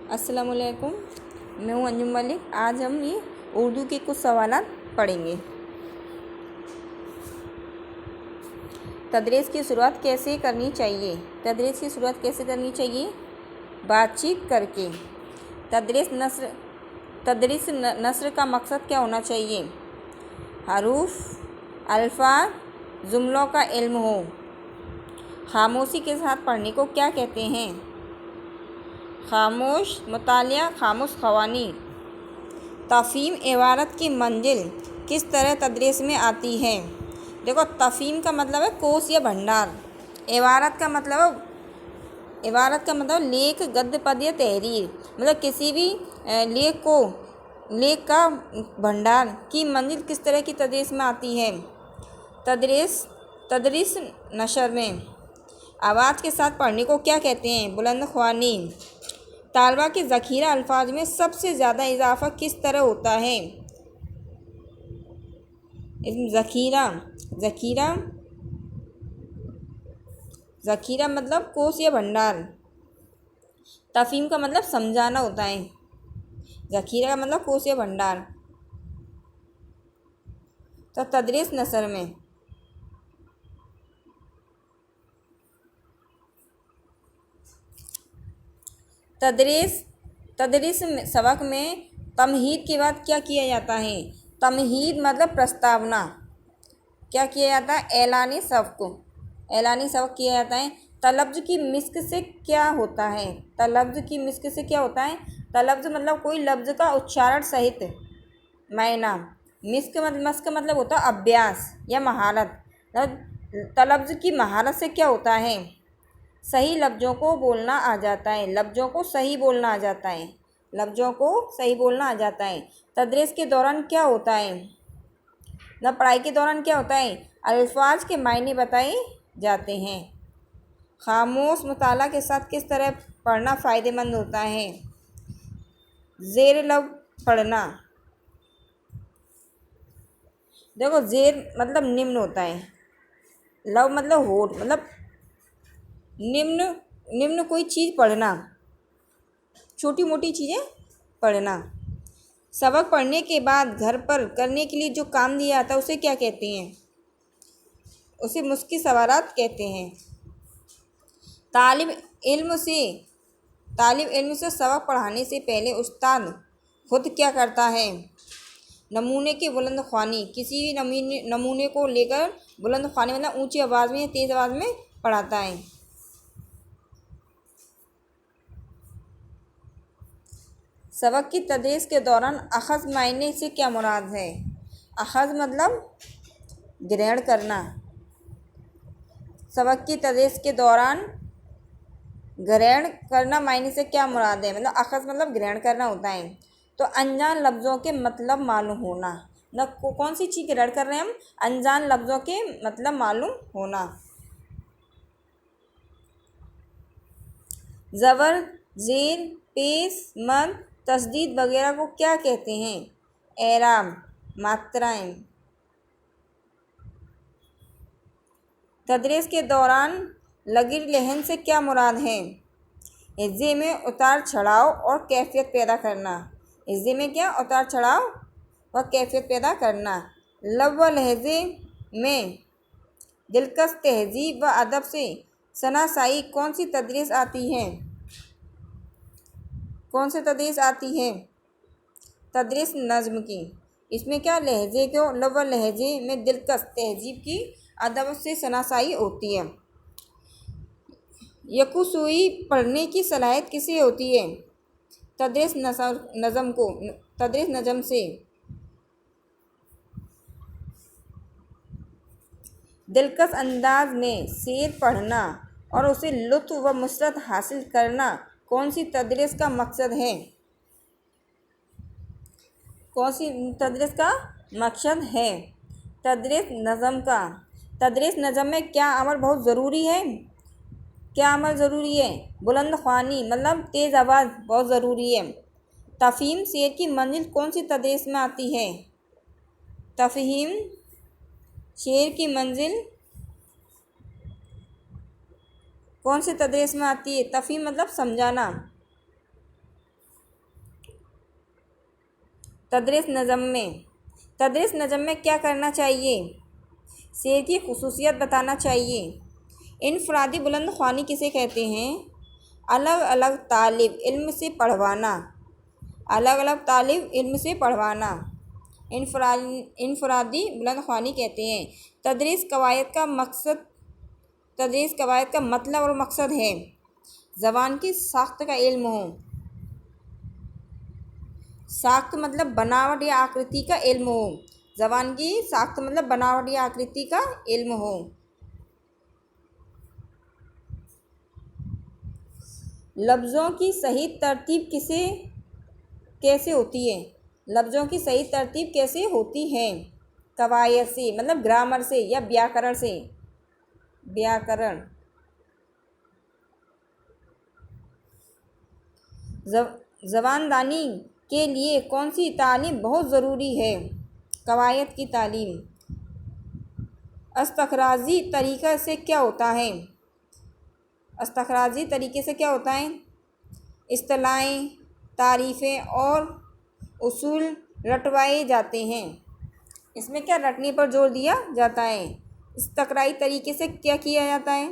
अस्सलामुअलैकुम। मैं हूँ अंजुम मलिक। आज हम ये उर्दू के कुछ सवालात पढ़ेंगे। तदरीस की शुरुआत कैसे करनी चाहिए? तदरीस की शुरुआत कैसे करनी चाहिए? बातचीत करके। तदरीस नस्र का मकसद क्या होना चाहिए? हरूफ, अल्फाज, जुमलों का इल्म हो। खामोशी के साथ पढ़ने को क्या कहते हैं? खामोश मुतालिया, खामोश ख़वानी। तफ़हीम इबारत की मंजिल किस तरह तदरीस में आती है? देखो, तफ़हीम का मतलब है कोश या भंडार। इबारत का मतलब लेख, गद्य, पद या तहरीर। मतलब किसी भी लेख का भंडार की मंजिल किस तरह की तदरीस में आती है? तदरीस नशर में। आवाज़ के साथ पढ़ने को क्या कहते हैं? बुलंद ख़वानी। तालबा के ज़ख़ीरा अल्फाज में सबसे ज़्यादा इजाफ़ा किस तरह होता है? इसमें ज़ख़ीरा मतलब कोश या भंडार। तफ़हीम का मतलब समझाना होता है। ज़ख़ीरा का मतलब कोश या भंडार। तो तदरीस नसर में तदरीस सबक में तमहीद के बाद क्या किया जाता है? तमहीद मतलब प्रस्तावना। क्या किया जाता है? ऐलानी सबक किया जाता है। तलफ्ज़ की मिस्क से क्या होता है? तलफ्ज़ मतलब कोई लफ्ज़ का उच्चारण सहित मायना। मस्क मतलब होता है अभ्यास या महारत। तलफ्ज़ की महारत से क्या होता है? सही लफ्ज़ों को सही बोलना आ जाता है। तदरीस के दौरान क्या होता है? पढ़ाई के दौरान क्या होता है? अल्फाज के मायने बताए जाते हैं। खामोश मुताला के साथ किस तरह पढ़ना फ़ायदेमंद होता है? ज़ेर लब पढ़ना। देखो, ज़ेर मतलब निम्न होता है। लब मतलब होठ, मतलब निम्न कोई चीज़ पढ़ना, छोटी मोटी चीज़ें पढ़ना। सबक पढ़ने के बाद घर पर करने के लिए जो काम दिया जाता है उसे क्या कहते हैं? उसे मुस्की सवारात कहते हैं। तालिब इल्म से सबक पढ़ाने से पहले उस्ताद खुद क्या करता है? नमूने की बुलंद ख़वानी। किसी भी नमूने को लेकर बुलंद ख़वानी मतलब ऊंची आवाज़ में या तेज़ आवाज़ में पढ़ाता है। सबक की तदरीस के दौरान अख़ज़ मायने से क्या मुराद है? अख़ज़ मतलब ग्रहण करना। सबक की तदरीस के दौरान ग्रहण करना मायने से क्या मुराद है? मतलब अख़ज़ मतलब ग्रहण करना होता है। तो अनजान लफ्ज़ों के मतलब मालूम होना। मतलब कौन सी चीज़ ग्रहण कर रहे हैं हम? अनजान लफ्ज़ों के मतलब मालूम होना। ज़बर, ज़ेर, पेश, मद, तस्दीद वगैरह को क्या कहते हैं? एराब, मात्राएं। तदरीस के दौरान लगी लहन से क्या मुराद है? हिज्जे में उतार चढ़ाव और कैफियत पैदा करना। हिज्जे में क्या? उतार चढ़ाव और कैफियत पैदा करना। लब व लहजे में दिलकश तहजीब व अदब से शनासाई कौन सी तदरीस आती है? तदरीस नज़्म की। इसमें क्या? लहजे को, लब व लहजे में दिलकश तहजीब की अदब से शनासाई होती है। यकुसुई पढ़ने की सलाहियत किसे होती है? तदरीस नज़म से। दिलकश अंदाज में शेर पढ़ना और उसे लुत्फ़ व मुसरत हासिल करना कौन सी तदरीस का मकसद है? तदरीस नज़म का। तदरीस नज़म में क्या अमल बहुत ज़रूरी है? बुलंद ख़वानी मतलब तेज़ आवाज़ बहुत ज़रूरी है। तफ़हीम शेर की मंजिल कौन सी तदरीस में आती है? तफ़हीम शेर की मंजिल कौन सी तदरीस में आती है? तफ़हीम मतलब समझाना। तदरीस नज़म में क्या करना चाहिए? शेर की खुसूसियत बताना चाहिए। इनफरादी बुलंद ख्वानी किसे कहते हैं? अलग अलग तालिब इल्म से पढ़वाना। अलग अलग तालिब इल्म से पढ़वाना इनफरादी बुलंद ख्वानी कहते हैं। तदरीस कवायद का मतलब और मकसद है ज़बान की साख्त का इल्म हो। साख्त मतलब बनावट या आकृति का इल्म हो। ज़बान की साख्त मतलब बनावट या आकृति का इल्म हो। लफ्ज़ों की सही तरतीब कैसे होती है? लफ्ज़ों की सही तरतीब कैसे होती है? कवायद से मतलब ग्रामर से या व्याकरण से। व्याकरण। ज़बानदानी के लिए कौन सी तालीम बहुत ज़रूरी है? कवायद की तालीम। इस्तखराजी तरीक़ा से क्या होता है? इस्तखराजी तरीके से क्या होता है? इस्तिलाहें, तारीफ़ें और उसूल रटवाए जाते हैं। इसमें क्या रटने पर जोर दिया जाता है? इस्तक़राई तरीके से क्या किया जाता है?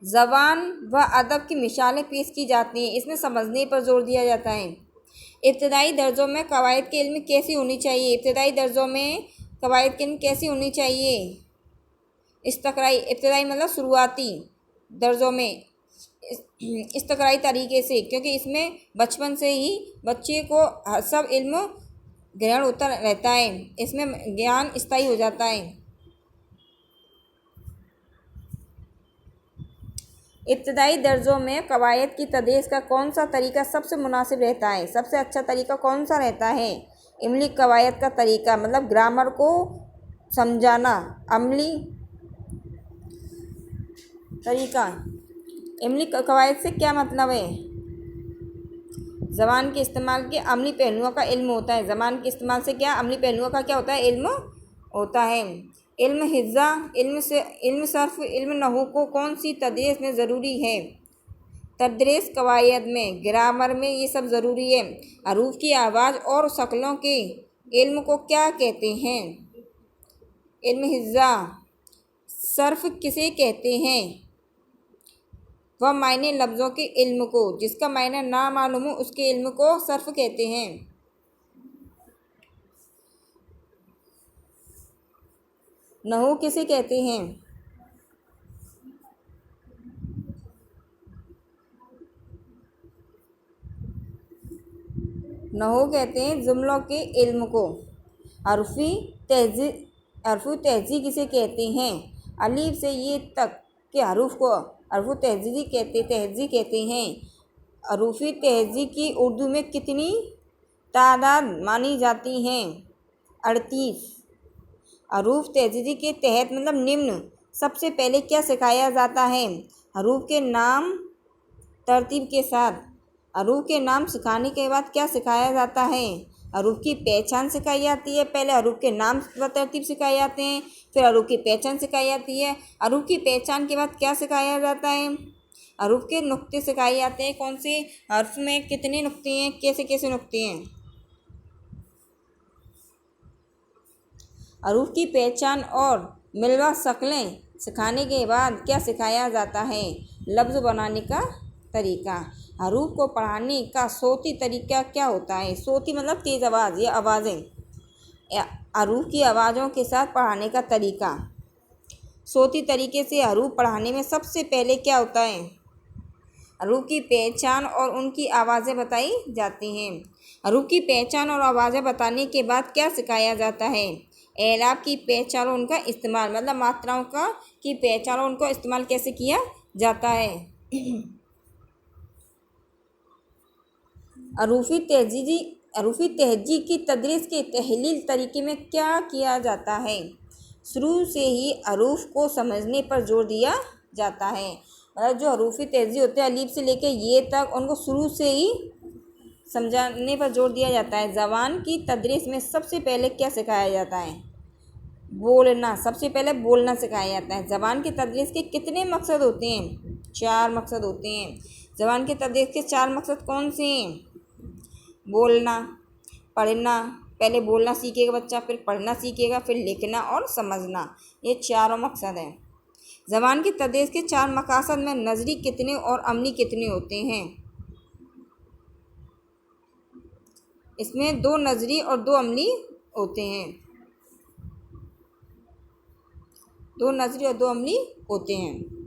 ज़बान व अदब की मिसालें पेश की जाती हैं। इसमें समझने पर जोर दिया जाता है। इब्तदाई दर्जों में कवायद के इल्म कैसी होनी चाहिए? इब्तदाई दर्जों में कवायद के इल्म कैसी होनी चाहिए? इब्तदाई मतलब शुरुआती दर्जों में इस्तक़राई तरीके से, क्योंकि इसमें बचपन से ही बच्चे को सब इल्म ग्रहण होता रहता है। इसमें ज्ञान स्थायी हो जाता है। इब्तदाई दर्जों में कवायद की तदरीस का कौन सा तरीका सबसे मुनासिब रहता है? सबसे अच्छा तरीका कौन सा रहता है? इमली कवायद का तरीका मतलब ग्रामर को समझाना। अमली तरीका। इमली कवायद से क्या मतलब है? ज़बान के इस्तेमाल के अमली पहलुओं का इल्म होता है। ज़बान के इस्तेमाल से क्या अमली पहलुओं का क्या होता है? इल्म होता है। इल्म हिज़्ज़ा, इल्म सर्फ़, इल्म नहू को कौन सी तदरीस में ज़रूरी है? तदरीस कवायद में, ग्रामर में ये सब ज़रूरी है। हरूफ की आवाज़ और शक्लों के इल्म को क्या कहते हैं? इल्म हिज़्ज़ा। सर्फ़ किसे कहते हैं? वह मायने लफ्ज़ों के इल्म को, जिसका मायना ना मालूम हो उसके इल्म को सर्फ़ कहते हैं। नहू किसे कहते हैं? नहू कहते हैं जुमलों के इल्म को। हरफी तहज़ी किसे कहते हैं? अलीफ से ये तक के हरूफ को हरफु तहज़ी कहते हैं। हरूफ़ी तहज़ी की उर्दू में कितनी तादाद मानी जाती हैं? 38। हरूफ तहज़ी के तहत मतलब निम्न सबसे पहले क्या सिखाया जाता है? हरूफ के नाम तरतीब के साथ। हरूफ के नाम सिखाने के बाद क्या सिखाया जाता है? हरूफ की पहचान सिखाई जाती है। पहले हरूफ के नाम व तरतीब सिखाए जाते हैं, फिर हरूफ की पहचान सिखाई जाती है। हरूफ की पहचान के बाद क्या सिखाया जाता है? हरूफ के नुक्ते सिखाए जाते हैं। कौन से हर्फ में कितने नुक्ते हैं, कैसे कैसे नुक्ते हैं। हरूफ की पहचान और मिलवा शक्लें सिखाने के बाद क्या सिखाया जाता है? लफ्ज़ बनाने का तरीका। हरूफ को पढ़ाने का सोती तरीका क्या होता है? सोती मतलब तेज़ आवाज़ या आवाज़ें। हरूफ की आवाज़ों के साथ पढ़ाने का तरीका। सोती तरीके से हरूफ पढ़ाने में सबसे पहले क्या होता है? हरूफ की पहचान और उनकी आवाज़ें बताई जाती हैं। हरूफ की पहचान और आवाज़ें बताने के बाद क्या सिखाया जाता है? एराब की पहचान और उनका इस्तेमाल मतलब मात्राओं की पहचान और उनको इस्तेमाल कैसे किया जाता है। हरूफी तहज़ी की तदरीस के तहलील तरीके में क्या किया जाता है? शुरू से ही हरूफ को समझने पर जोर दिया जाता है। मतलब जो हरूफी तहज़ी होते हैं अलीफ से लेकर ये तक, उनको शुरू से ही समझाने पर जोर दिया जाता है। ज़बान की तदरीस में सबसे पहले क्या सिखाया जाता है? बोलना। सबसे पहले बोलना सिखाया जाता है। ज़बान की तदरीस के कितने मकसद होते हैं? 4 मकसद होते हैं। ज़बान की तदरीस के 4 मकसद कौन से हैं? बोलना, पढ़ना, पहले बोलना सीखेगा बच्चा, फिर पढ़ना सीखेगा, फिर लिखना और समझना। ये चारों मकसद हैं। ज़बान की तद्रीस के 4 मकासद में नज़री कितने और अमली कितने होते हैं? इसमें 2 नज़री और 2 अमली होते हैं। 2 नज़री और 2 अमली होते हैं।